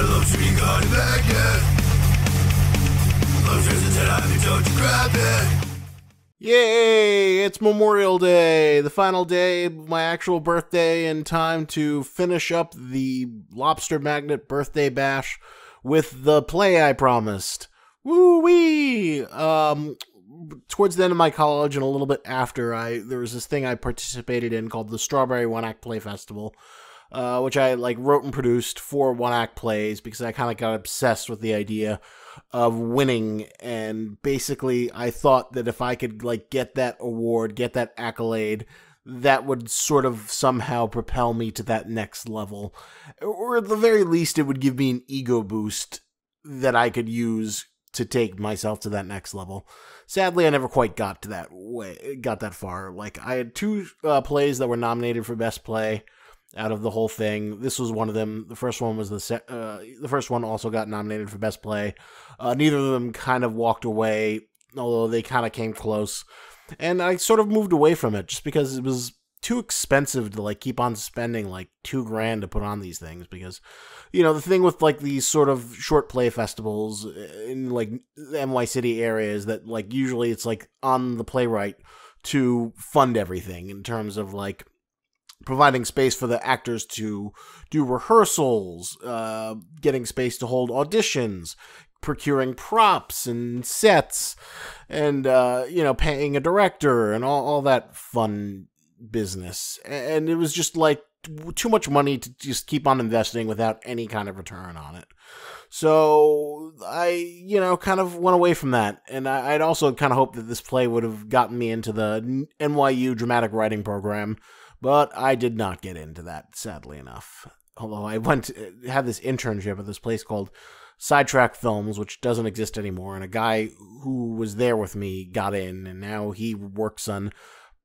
Lobster, you got it back yet? Lobster's a 10, I haven't told you grab it. Yay! It's Memorial Day, the final day of my actual birthday, and time to finish up the Lobster Magnet birthday bash with the play I promised. Woo-wee! Towards the end of my college and a little bit after, there was this thing I participated in called the Strawberry One-Act Play Festival, which I wrote and produced for one-act plays because I kind of got obsessed with the idea of winning, and basically I thought that if I could get that award, get that accolade, that would sort of somehow propel me to that next level, or at the very least it would give me an ego boost that I could use to take myself to that next level. Sadly, I never quite got that far. I had two plays that were nominated for Best Play out of the whole thing. This was one of them. The first one was the first one also got nominated for Best Play. Neither of them kind of walked away, although they kind of came close. And I sort of moved away from it just because it was too expensive to keep on spending $2,000 to put on these things, because the thing with these sort of short play festivals in the NY City area is that usually it's on the playwright to fund everything in terms of providing space for the actors to do rehearsals, getting space to hold auditions, procuring props and sets, and, paying a director and all that fun business. And it was just too much money to just keep on investing without any kind of return on it. So I, kind of went away from that. And I'd also kind of hoped that this play would have gotten me into the NYU dramatic writing program, but I did not get into that, sadly enough. Although I had this internship at this place called Sidetrack Films, which doesn't exist anymore, and a guy who was there with me got in, and now he works on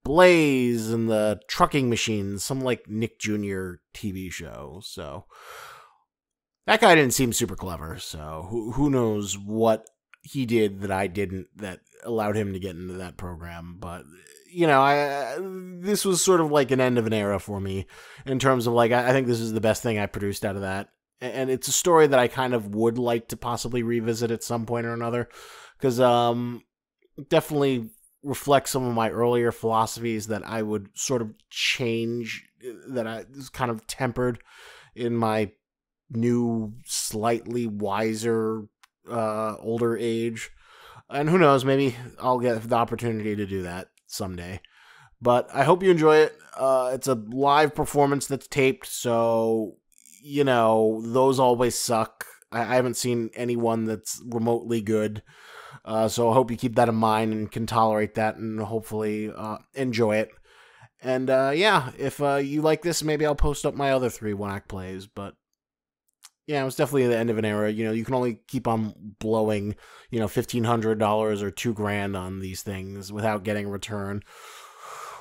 Blaze and the Trucking Machines, some Nick Jr. TV show. So that guy didn't seem super clever, so who knows what he did that I didn't that allowed him to get into that program. But this was sort of an end of an era for me in terms of I think this is the best thing I produced out of that. And it's a story that I kind of would like to possibly revisit at some point or another, because it definitely reflects some of my earlier philosophies that I would sort of change, that I was kind of tempered in my new, slightly wiser, older age. And who knows, maybe I'll get the opportunity to do that someday. But I hope you enjoy it. It's a live performance that's taped, so those always suck. I haven't seen anyone that's remotely good. So I hope you keep that in mind and can tolerate that and hopefully enjoy it. And yeah, if you like this, maybe I'll post up my other 3 one-act plays. But yeah, it was definitely the end of an era. You can only keep on blowing, $1,500 or $2,000 on these things without getting a return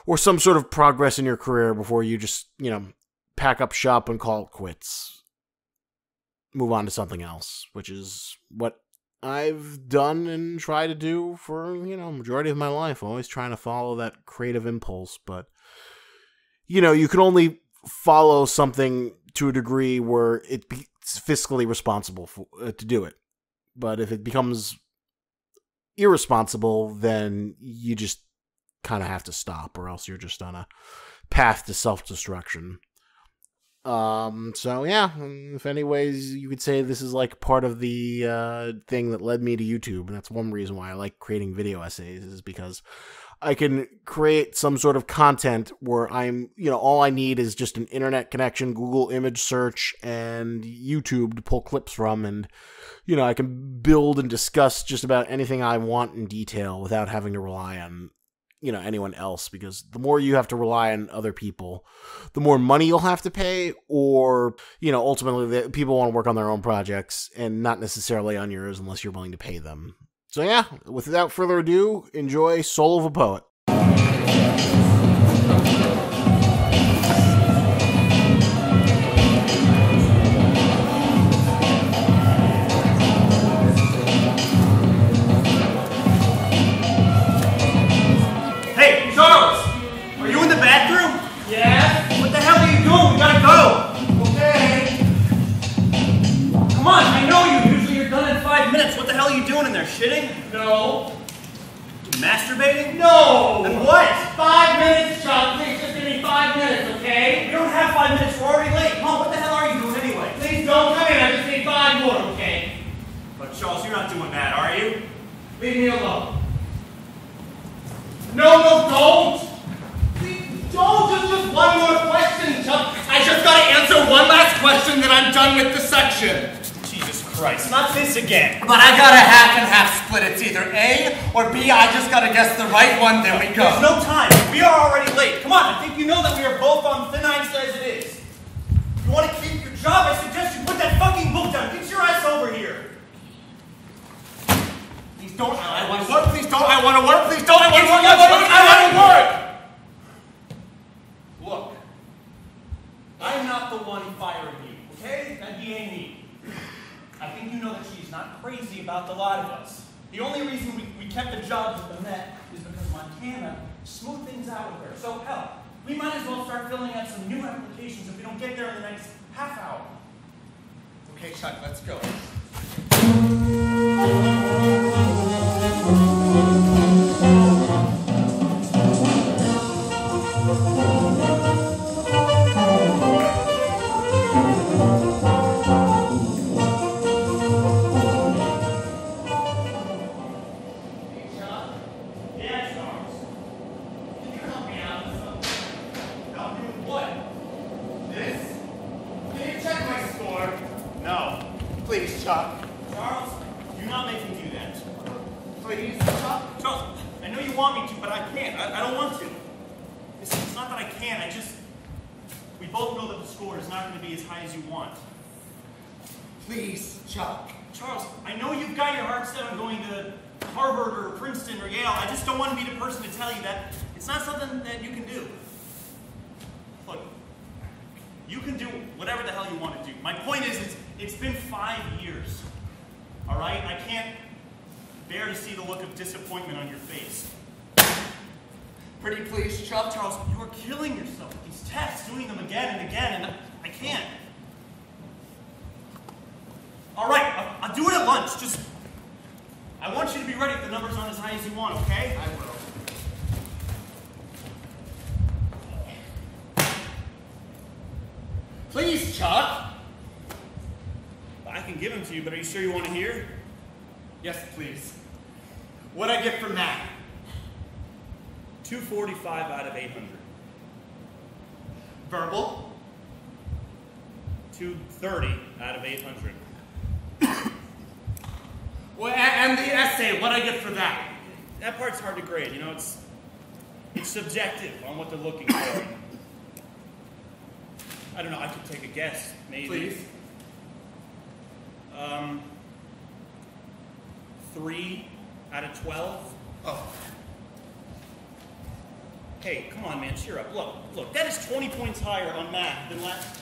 or some sort of progress in your career before you just, pack up shop and call it quits. Move on to something else, which is what I've done and try to do for, majority of my life. Always trying to follow that creative impulse, but, you can only follow something to a degree where it's fiscally responsible to do it. But if it becomes irresponsible, then you just kind of have to stop, or else you're just on a path to self-destruction. So yeah, if any ways you could say this is part of the thing that led me to YouTube, and that's one reason why I like creating video essays, is because I can create some sort of content where I'm, all I need is just an internet connection, Google image search, and YouTube to pull clips from, and, I can build and discuss just about anything I want in detail without having to rely on, anyone else, because the more you have to rely on other people, the more money you'll have to pay, or, ultimately people want to work on their own projects and not necessarily on yours unless you're willing to pay them. So yeah, without further ado, enjoy Soul of a Poet. Yeah? What the hell are you doing? We gotta go! Okay. come on, I know you. Usually you're done in 5 minutes. What the hell are you doing in there? Shitting? No. Masturbating? No! Then what? 5 minutes, Chuck. Please just give me 5 minutes, okay? We don't have 5 minutes. We're already late. Come on, what the hell are you doing anyway? Please don't come in. I just need 5 more, okay? But Charles, you're not doing that, are you? Leave me alone. No, don't! Please don't! Just one more question, Chuck. I just gotta answer one last question, then I'm done with the section. Jesus Christ, not this again. But I got a half and half split. It's either A or B. I just gotta guess the right one. There we go. There's no time. We are already late. Come on, I think you know that we are both on thin ice as it is. If you want to keep your job, I suggest you put that fucking book down. Get your ass over here. Please don't. I want to work. Please don't. I want to work. Please don't. I want to work. I want to work. Look, I'm not the one firing you, okay? That'd be Amy. I think you know that she's not crazy about the lot of us. The only reason we kept the jobs at the Met is because Montana smoothed things out with her. So hell, we might as well start filling out some new applications if we don't get there in the next half hour. Okay, Chuck, let's go. Please, Chuck. Charles, do not make me do that. Please, Chuck. Charles, I know you want me to, but I can't. I don't want to. It's not that I can't, we both know that the score is not going to be as high as you want. Please, Chuck. Charles, I know you've got your heart set on going to Harvard or Princeton or Yale. I just don't want to be the person to tell you that it's not something that you can do. Look, you can do whatever the hell you want to do. My point is, it's been 5 years, all right? I can't bear to see the look of disappointment on your face. Pretty please, Chuck. Charles, you are killing yourself with these tests, doing them again and again, and I can't. All right, I'll do it at lunch. Just, I want you to be ready if the numbers aren't as high as you want, okay? I will. Please, Chuck. I can give them to you, but are you sure you want to hear? Yes, please. What'd I get from that? 245 out of 800. Verbal? 230 out of 800. Well, and the essay, what'd I get for that? That part's hard to grade, you know, it's subjective on what they're looking for. I don't know, I could take a guess, maybe. Please. 3 out of 12. Oh. Hey, come on, man, cheer up. Look, that is 20 points higher on math than last.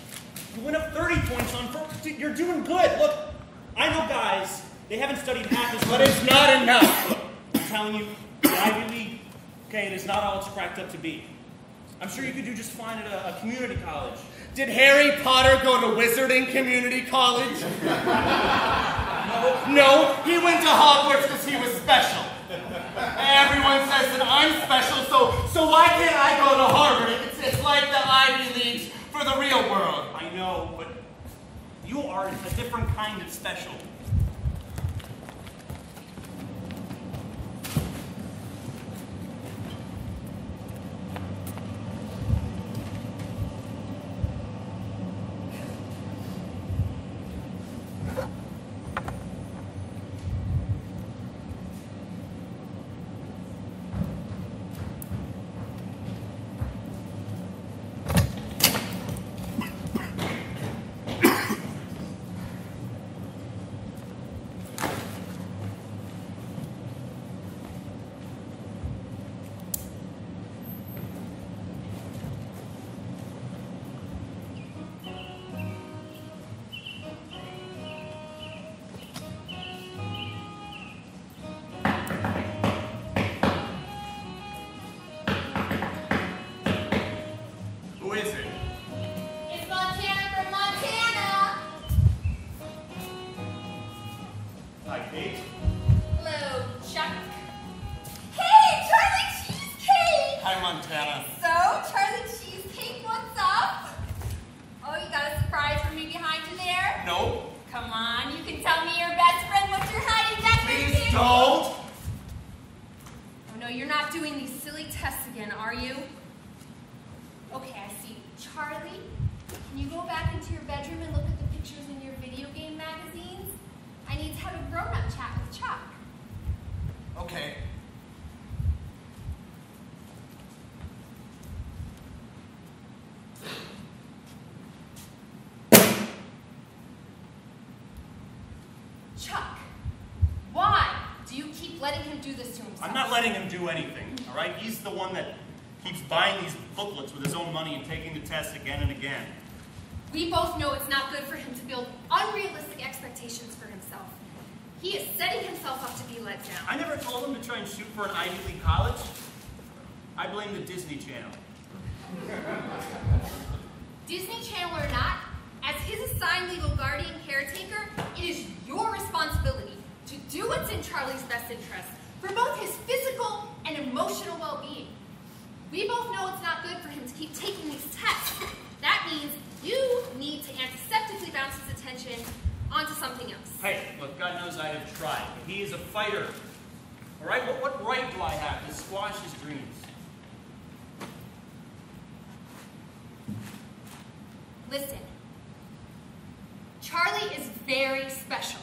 You went up 30 points on first. You're doing good. Look, I know guys, they haven't studied half as much. But it's not enough. I'm telling you, the Ivy League, okay, it is not all it's cracked up to be. I'm sure you could do just fine at a community college. Did Harry Potter go to Wizarding Community College? No, he went to Hogwarts because he was special. Everyone says that I'm special, so why can't I go to Harvard? It's like the Ivy Leagues for the real world. I know, but you are a different kind of special. Kate. Hello, Chuck. Hey, Charlie Cheesecake! Hi, Montana. So, Charlie Cheesecake, what's up? Oh, you got a surprise for me behind you there? No. Come on, you can tell me your best friend what you're hiding back there. Please don't. Oh no, you're not doing these silly tests again, are you? Okay, I see. Charlie, can you go back into your bedroom and look at the pictures in your video game magazines? I need to have a grown-up chat with Chuck. Okay. Chuck, why do you keep letting him do this to himself? I'm not letting him do anything, all right? He's the one that keeps buying these booklets with his own money and taking the tests again and again. We both know it's not good for him to build unrealistic expectations for himself. He is setting himself up to be let down. I never told him to try and shoot for an Ivy League college. I blame the Disney Channel. Disney Channel or not, as his assigned legal guardian caretaker, it is your responsibility to do what's in Charlie's best interest for both his physical and emotional well-being. We both know it's not good for him to keep taking these tests. That means you need to antiseptically bounce his attention onto something else. Hey, look, God knows I have tried, but he is a fighter. All right, what right do I have to squash his dreams? Listen, Charlie is very special.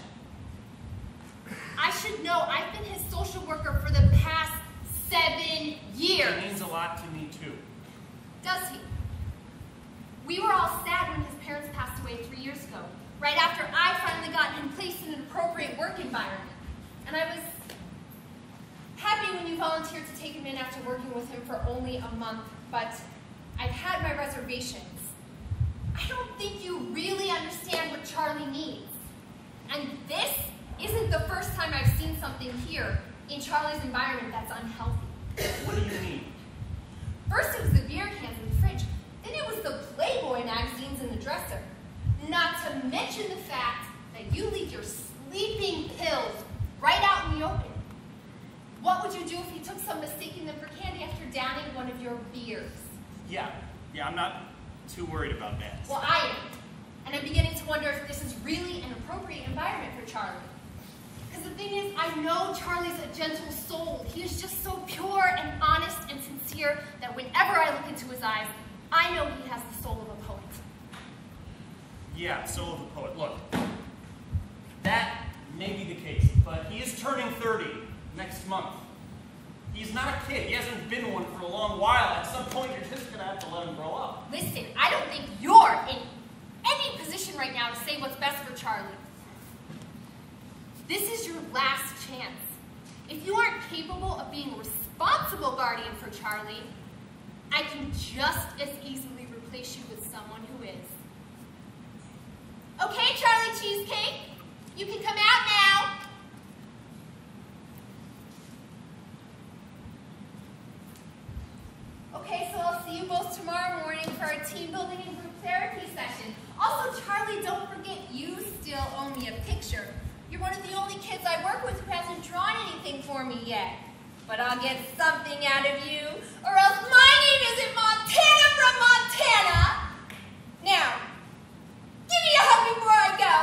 I should know. I've been his social worker for the past 7 years. It means a lot to me, too. Does he? We were all sad when his parents passed away 3 years ago, right after I finally got him placed in an appropriate work environment. And I was happy when you volunteered to take him in after working with him for only a month, but I've had my reservations. I don't think you really understand what Charlie needs. And this isn't the first time I've seen something here in Charlie's environment that's unhealthy. What do you mean? First it was the beer cans in the fridge, then it was the Playboy magazines in the dresser. Not to mention the fact that you leave your sleeping pills right out in the open. What would you do if he took some mistaking them for candy after downing one of your beers? Yeah, I'm not too worried about that. Well, I am. And I'm beginning to wonder if this is really an appropriate environment for Charlie. Because the thing is, I know Charlie's a gentle soul. He is just so pure and honest and sincere that whenever I look into his eyes, I know he has the soul of a poet. Yeah, soul of a poet. Look, that may be the case, but he is turning 30 next month. He's not a kid. He hasn't been one for a long while. At some point, you're just going to have to let him grow up. Listen, I don't think you're in any position right now to say what's best for Charlie. This is your last chance. If you aren't capable of being a responsible guardian for Charlie, I can just as easily replace you with someone who is. Okay, Charlie Cheesecake, you can come out now. Okay, so I'll see you both tomorrow morning for our team building and group therapy session. Also, Charlie, don't forget you still owe me a picture. You're one of the only kids I work with who hasn't drawn anything for me yet. But I'll get something out of you, or else my name isn't Montana from Montana. Now, give me a hug before I go.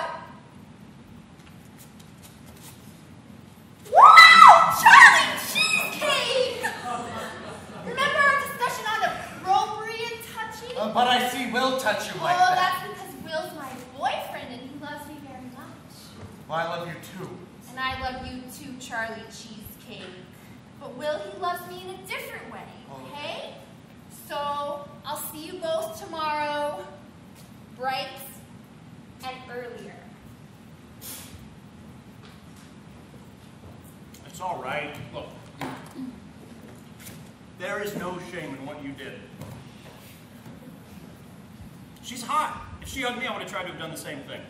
Wow! Charlie Cheesecake! Remember our discussion on appropriate touching? But I see Will touch you like Oh, that. that's because Will's my boyfriend and he loves me very much. Well, I love you too. And I love you too, Charlie Cheesecake. But Will, he loves me in a different way, okay? So, I'll see you both tomorrow, bright and earlier. It's all right. Look, there is no shame in what you did. She's hot. If she hugged me, I would have tried to have done the same thing.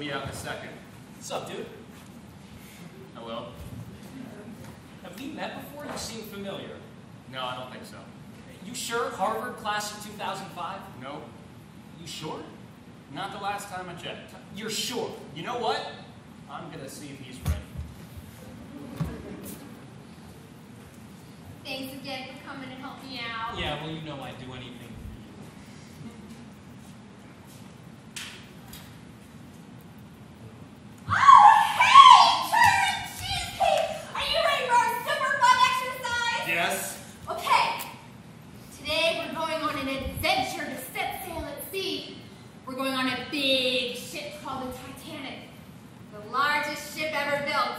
be out in a second. What's up, dude? Hello? Have we met before? You seem familiar. No, I don't think so. You sure? Harvard class of 2005? No, You sure? not the last time I checked. You're sure? You know what? I'm gonna see if he's ready. Thanks again for coming to help me out. Yeah, well, you know I'd do anything for Oh, hey! Cherry cheesecake! Are you ready for our super fun exercise? Yes? Okay. Today we're going on an adventure to set sail at sea. We're going on a big ship called the Titanic, the largest ship ever built.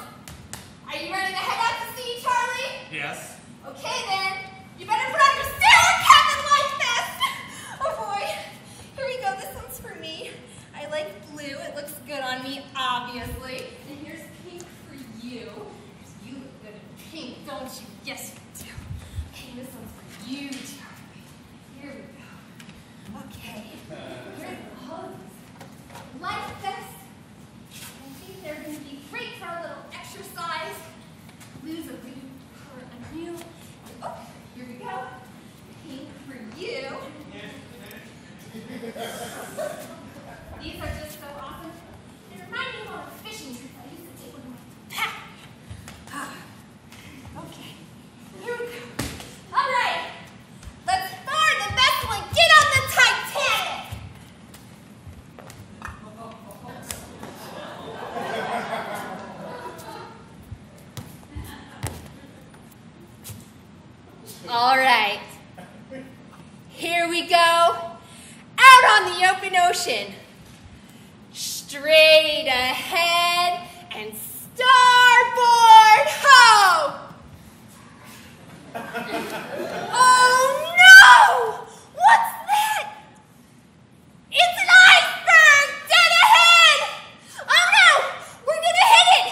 Are you ready to head out to sea, Charlie? Yes. Okay then. You better put on your sailor cap and life vest. Oh boy. Here we go. This one's for me. I like blue. It looks good on me, obviously. And here's pink for you. You look good in pink, don't you? Yes, you do. Okay, this one's for you, Charlie. Here we go. Okay. Here's all of these life vests. I think they're going to be great for our little exercise. Blue's a good for a new. Oh, here we go. Pink for you. These are just so awesome. They remind me of all the fishing trips I used to take with my pack. Okay, here we go. All right, let's board the vessel and get on the Titanic. All right, here we go. Out on the open ocean. Straight ahead and starboard ho! Oh no! What's that? It's an iceberg dead ahead! Oh no! We're gonna hit it!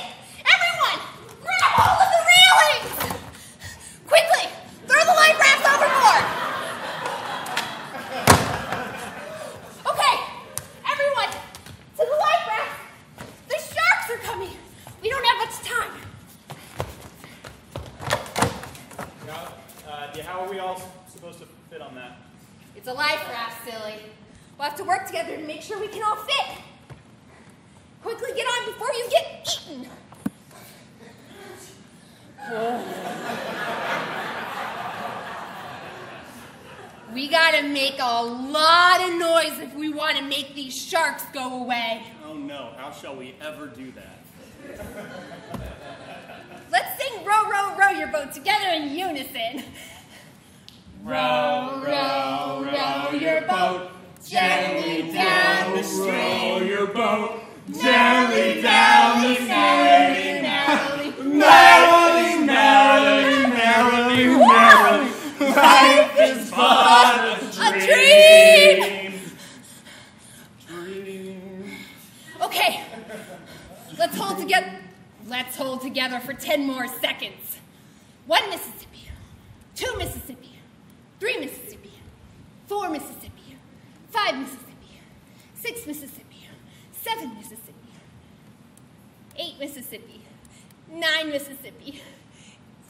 Everyone, grab hold of the railings! Quickly, throw the life rafts overboard! Okay, everyone, to the life raft! The sharks are coming! We don't have much time. How are we all supposed to fit on that? It's a life raft, silly. We'll have to work together to make sure we can all fit. Quickly get on before you get eaten. We gotta make a lot of noise if we want to make these sharks go away. Oh no, how shall we ever do that? Let's sing Row, Row, Row Your Boat together in unison. Row, row, row your boat gently down the stream. Row your boat Gently down the stream. Merrily, merrily, merrily, merrily, merrily. Life is but a dream. Dream. Okay, let's hold together for 10 more seconds. 1 Mississippi, 2 Mississippi, 3 Mississippi, 4 Mississippi, 5 Mississippi, 6 Mississippi, 7 Mississippi, 8 Mississippi, 9 Mississippi,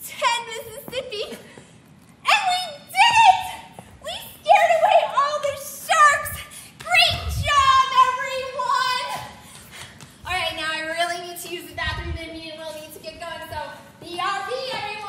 10 Mississippi, and we did it! We scared away all the sharks! Great job, everyone! All right, now I really need to use the bathroom, and me and Will need to get going, so BRB, everyone!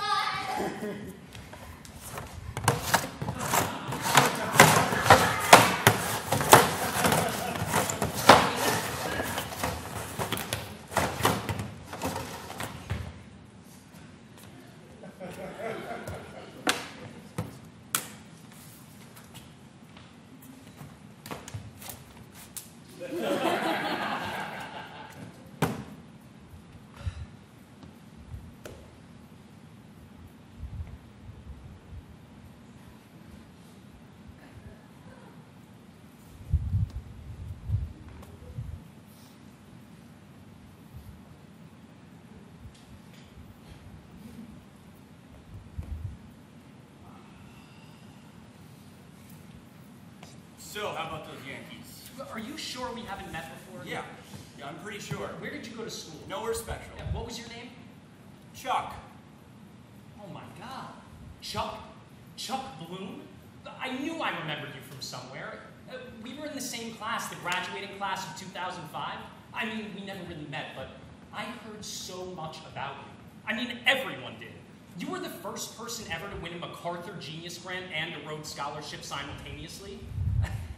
So, how about those Yankees? Are you sure we haven't met before? Yeah. Yeah, I'm pretty sure. Where did you go to school? Nowhere special. And what was your name? Chuck. Oh my God. Chuck? Chuck Bloom? I knew I remembered you from somewhere. We were in the same class, the graduating class of 2005. I mean, we never really met, but I heard so much about you. I mean, everyone did. You were the first person ever to win a MacArthur Genius Grant and a Rhodes Scholarship simultaneously.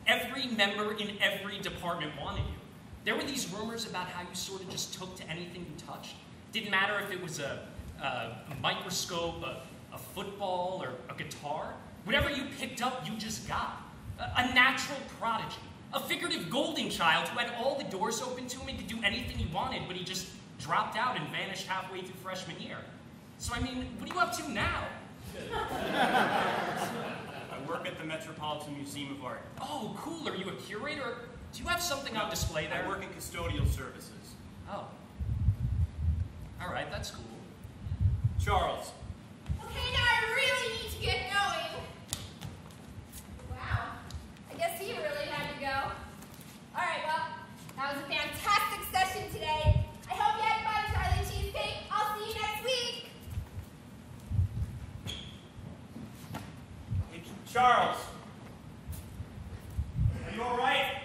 Every member in every department wanted you. There were these rumors about how you sort of just took to anything you touched. Didn't matter if it was a microscope, a football, or a guitar. Whatever you picked up, you just got. A natural prodigy. A figurative golden child who had all the doors open to him and could do anything he wanted, but he just dropped out and vanished halfway through freshman year. So, I mean, what are you up to now? I work at the Metropolitan Museum of Art. Oh, cool. Are you a curator? Do you have something on display there? I work in custodial services. Oh. All right, that's cool. Charles. Okay, now I really need to get going. Wow. I guess he really had to go. All right, well, that was a fantastic session today. I hope you had fun, Charlie Cheesecake. I'll see you next week. Hey, Charles. Are you all right?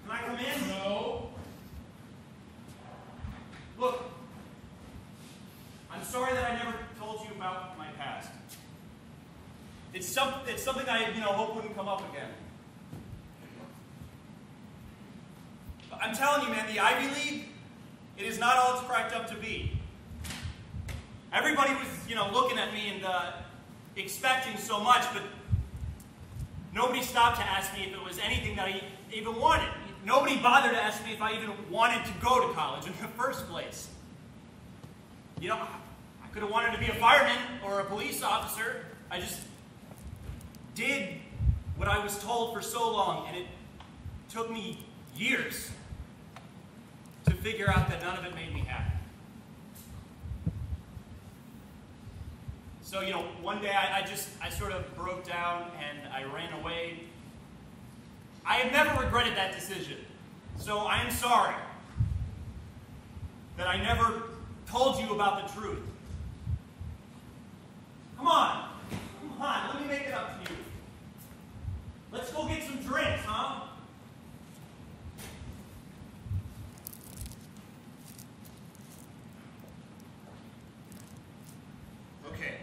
Can I come in? No. Look, I'm sorry that I never told you about my past. It's something I, hope wouldn't come up again. But I'm telling you, man, the Ivy League, it is not all it's cracked up to be. Everybody was, looking at me and expecting so much, but nobody stopped to ask me if it was anything that I even wanted. Nobody bothered to ask me if I even wanted to go to college in the first place. I could have wanted to be a fireman or a police officer. I just did what I was told for so long, and it took me years to figure out that none of it made me happy. So, one day I sort of broke down and I ran away. I have never regretted that decision. So I am sorry that I never told you about the truth. Come on, let me make it up to you. Let's go get some drinks, huh? Okay.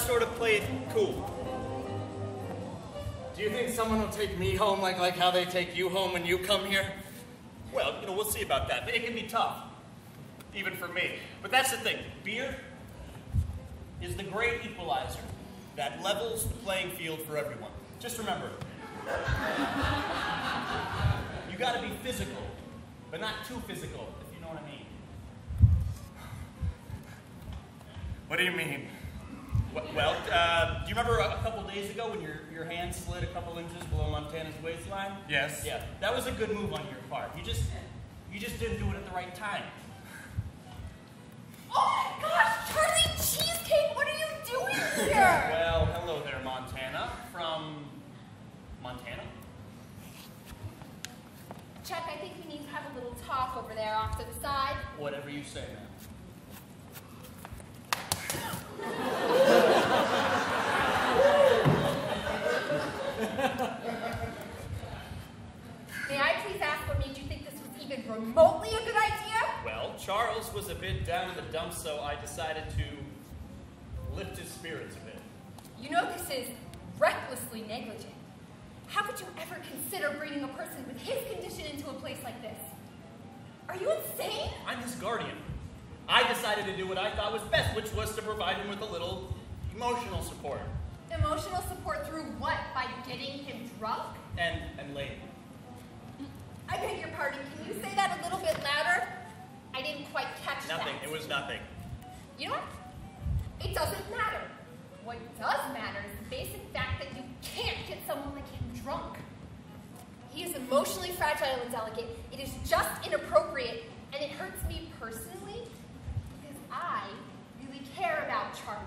Sort of play it cool. Do you think someone will take me home like how they take you home when you come here? Well, we'll see about that. It can be tough, even for me. But that's the thing. Beer is the great equalizer that levels the playing field for everyone. Just remember, you got to be physical, but not too physical, if you know what I mean. What do you mean? Well, do you remember a couple days ago when your hand slid a couple inches below Montana's waistline? Yes. Yeah, that was a good move on your part. You just didn't do it at the right time. Oh my gosh, Charlie Cheesecake, what are you doing here? Well, hello there, Montana. From Montana? Chuck, I think we need to have a little talk over there off to the side. Whatever you say, ma'am. May I please ask what made you think this was even remotely a good idea? Well, Charles was a bit down in the dumps, so I decided to lift his spirits a bit. You know this is recklessly negligent. How could you ever consider bringing a person with his condition into a place like this? Are you insane? I'm his guardian. I decided to do what I thought was best, which was to provide him with a little emotional support. Emotional support through what? By getting him drunk? And late. I beg your pardon. Can you say that a little bit louder? I didn't quite catch that. Nothing. It was nothing. You know what? It doesn't matter. What does matter is the basic fact that you can't get someone like him drunk. He is emotionally fragile and delicate. It is just inappropriate, and it hurts me personally because I really care about Charlie.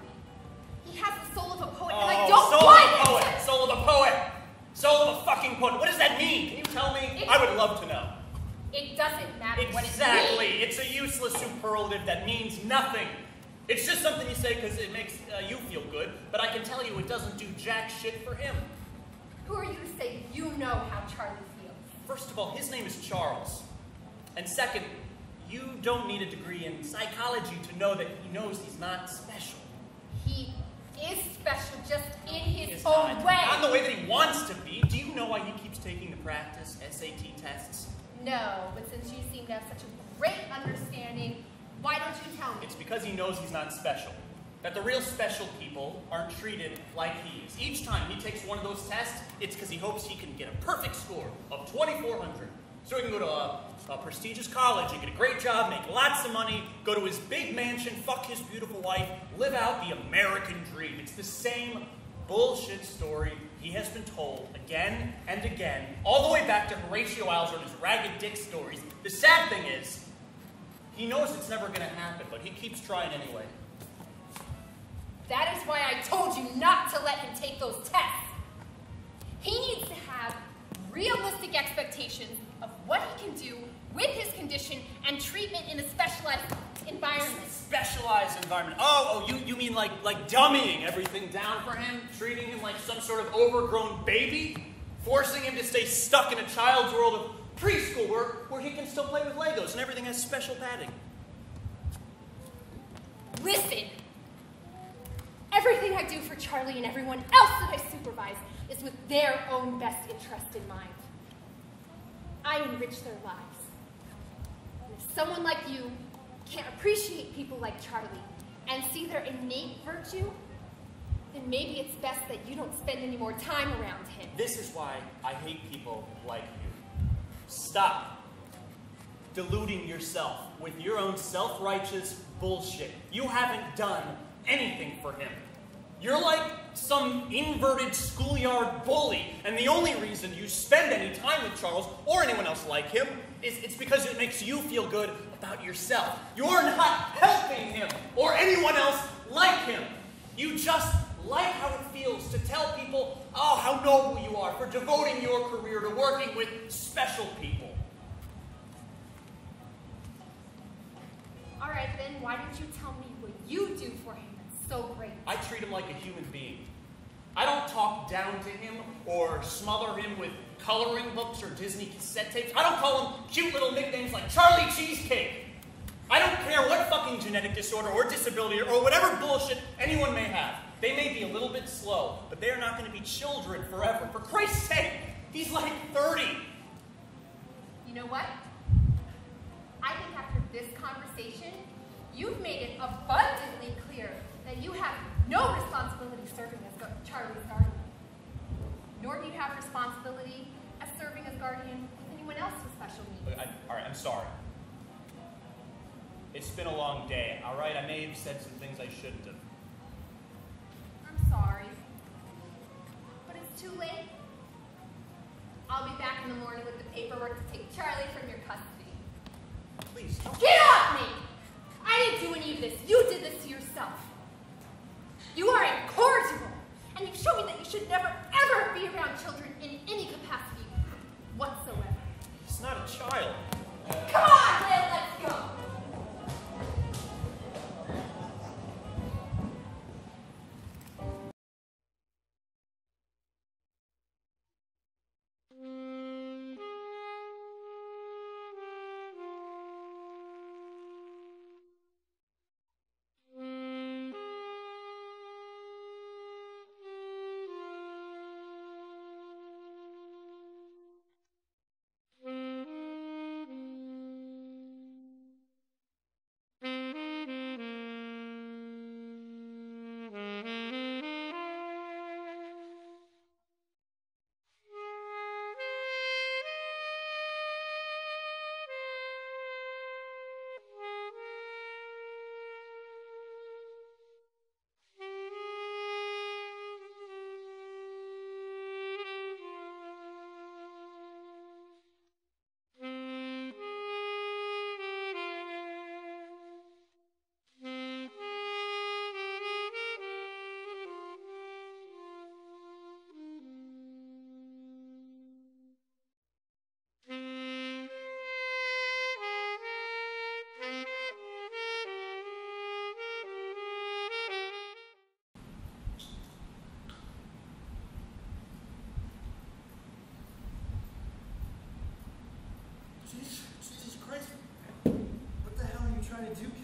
He has the soul of a poet, and I don't soul want of a poet. it! Soul of a poet! Soul of a fucking poet. What does that mean? Can you tell me? I would love to know. It doesn't matter what it means. Exactly. It's a useless superlative that means nothing. It's just something you say because it makes you feel good, but I can tell you it doesn't do jack shit for him. Who are you to say you know how Charlie feels? First of all, his name is Charles. And second, you don't need a degree in psychology to know that he knows he's not special. He is special just in his own way. Not in the way that he wants to be. Do you know why he keeps taking the practice SAT tests? No, but since you seem to have such a great understanding, why don't you tell me? It's because he knows he's not special. That the real special people aren't treated like he is. Each time he takes one of those tests, it's because he hopes he can get a perfect score of 2,400. So he can go to a prestigious college and get a great job, make lots of money, go to his big mansion, fuck his beautiful wife, live out the American dream. It's the same bullshit story he has been told again and again, all the way back to Horatio Alger and his ragged dick stories. The sad thing is, he knows it's never going to happen, but he keeps trying anyway. That is why I told you not to let him take those tests. He needs to have realistic expectations of what he can do with his condition and treatment in a specialized environment. Specialized environment. Oh, you mean like dummying everything down for him? Treating him like some sort of overgrown baby? Forcing him to stay stuck in a child's world of preschool where he can still play with Legos and everything has special padding. Listen! Everything I do for Charlie and everyone else that I supervise is with their own best interest in mind. I enrich their lives. And if someone like you can't appreciate people like Charlie and see their innate virtue, then maybe it's best that you don't spend any more time around him. This is why I hate people like you. Stop deluding yourself with your own self-righteous bullshit. You haven't done anything for him. You're like some inverted schoolyard bully, and the only reason you spend any time with Charles or anyone else like him is it's because it makes you feel good about yourself. You're not helping him or anyone else like him. You just like how it feels to tell people, oh, how noble you are for devoting your career to working with special people. All right, then why don't you tell me what you do for him that's so great? I treat him like a human being. I don't talk down to him or smother him with coloring books or Disney cassette tapes. I don't call him cute little nicknames like Charlie Cheesecake. I don't care what fucking genetic disorder or disability or whatever bullshit anyone may have. They may be a little bit slow, but they're not going to be children forever. For Christ's sake, he's like 30. You know what? I think after this conversation, you've made it abundantly clear that you have no responsibility serving as Charlie's guardian. Nor do you have responsibility as serving as guardian with anyone else with special needs. All right, I'm sorry. It's been a long day, all right? I may have said some things I shouldn't have. I'm sorry. But it's too late. I'll be back in the morning with the paperwork to take Charlie from your custody. Please, don't. Get off me! I didn't do any of this. You did this to yourself. You are incorrigible, and you've shown me that you should never, ever be around children in any capacity whatsoever. He's not a child. Come on, Lil, let's go!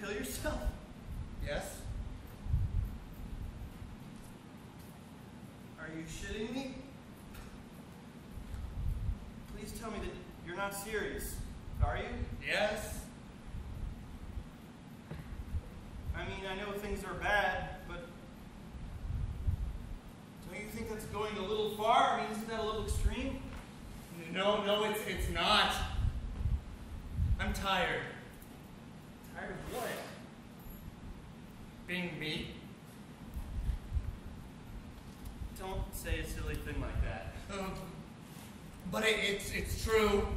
kill yourself? Yes? Are you shitting me? Please tell me that you're not serious. Are you? Yes? I mean, I know things are bad, but don't you think that's going a little far? I mean, isn't that a little extreme? No, it's not. I'm tired. Tired of what? Being me. Don't say a silly thing like that. But it's true.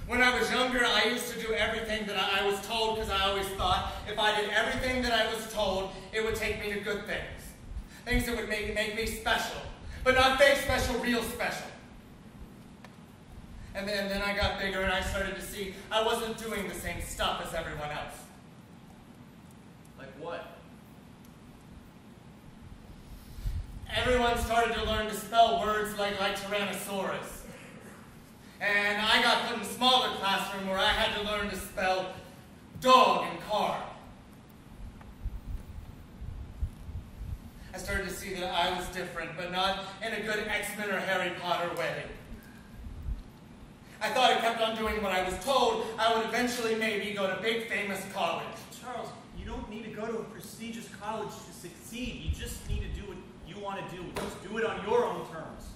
When I was younger, I used to do everything that I was told because I always thought if I did everything that I was told, it would take me to good things. Things that would make me special. But not fake special, real special. And then I got bigger and I started to see I wasn't doing the same stuff as everyone else. Like what? Everyone started to learn to spell words like Tyrannosaurus. And I got put in a smaller classroom where I had to learn to spell dog and car. I started to see that I was different, but not in a good X-Men or Harry Potter way. I thought I kept on doing what I was told, I would eventually maybe go to big famous college. Charles, you don't need to go to a prestigious college to succeed. You just need to do what you want to do. Just do it on your own terms.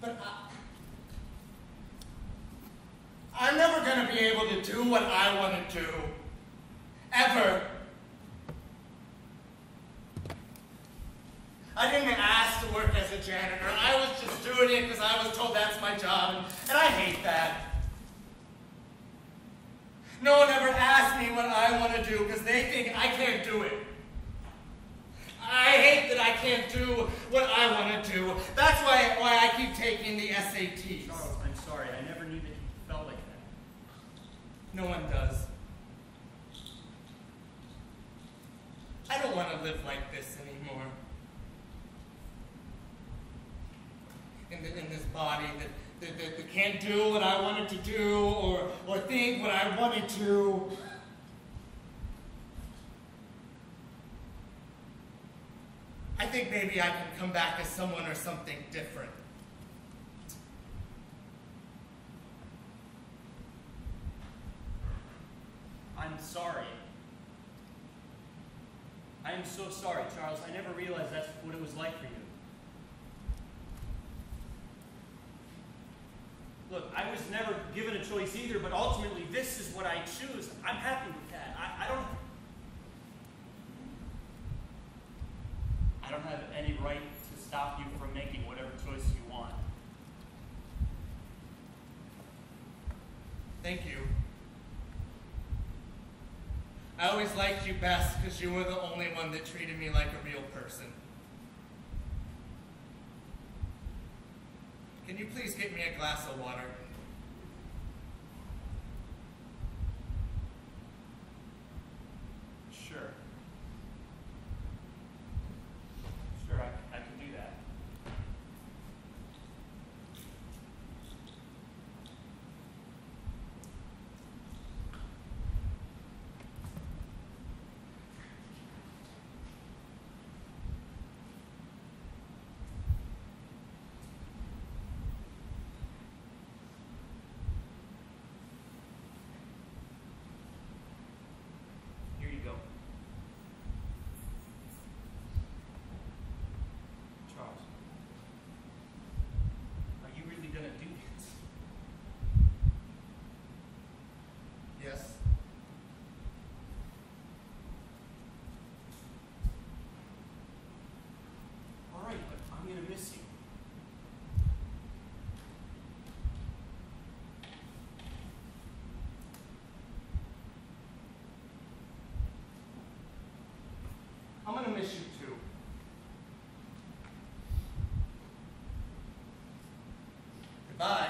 But I'm never going to be able to do what I want to do. Ever. I didn't ask to work as a janitor. I was just doing it because I was told that's my job, and I hate that. No one ever asked me what I want to do because they think I can't do it. I hate that I can't do what I want to do. That's why I keep taking the SATs. Charles, I'm sorry. I never knew that you felt like that. No one does. I don't want to live like this anymore. In this body that can't do what I wanted to do or think what I wanted to. I think maybe I can come back as someone or something different. I'm sorry. I am so sorry, Charles. I never realized that's what it was like for you. Look, I was never given a choice either, but ultimately this is what I choose. I'm happy with that. I don't have any right to stop you from making whatever choice you want. Thank you. I always liked you best because you were the only one that treated me like a real person. Can you please get me a glass of water? Sure. Sure, I can do that. Here you go. Charles, are you really gonna do this? Yes. All right, but I'm gonna miss you. I'm gonna miss you too. Goodbye.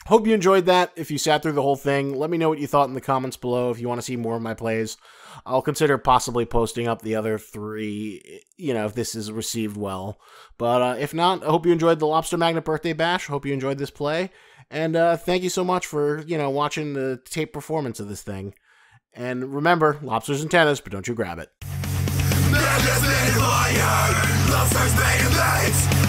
Hope you enjoyed that. If you sat through the whole thing, let me know what you thought in the comments below. If you want to see more of my plays, I'll consider possibly posting up the other 3, if this is received well. But if not, I hope you enjoyed the Lobster Magnet Birthday Bash. I hope you enjoyed this play. And thank you so much for, watching the tape performance of this thing. And remember, lobsters and tennis, but don't you grab it. Magnets made of iron, lobsters made of mates.